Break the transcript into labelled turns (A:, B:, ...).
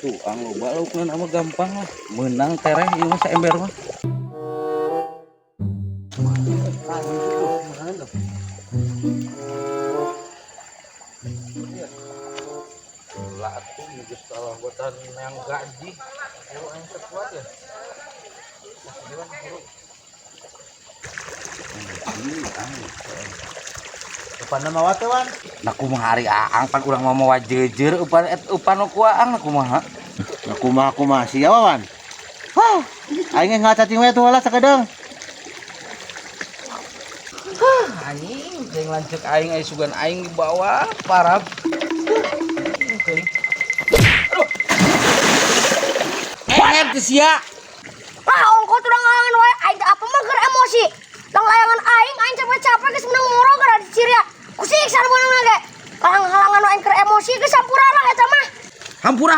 A: tuh ang loba laukna nama gampang lah menang tereh ieu mah saember mah. Lah atuh geus salah buatan yang gaji. Buru yang terkuat ya.
B: Upan nama wate wan.
A: Naku mah hari aang pan urang mah mawa jejer upan ku aang naku mah.
B: Aku mah sia wan. Hah, aing ngaca cacing we tuh lah sakedeung.
A: Anjing jeung lanceuk aing aya sugan aing di bawah parab. Aduh. Sia.
C: Ah, ongkot urang ngalangan wae aing teh apa mah keur emosi. Lang layangan aing capek-capek geus menang moro gara di Ciria. Kusik sareng meunang ge. Kalang halangan aing keur emosi geus sampuralah eta mah.
A: Hampura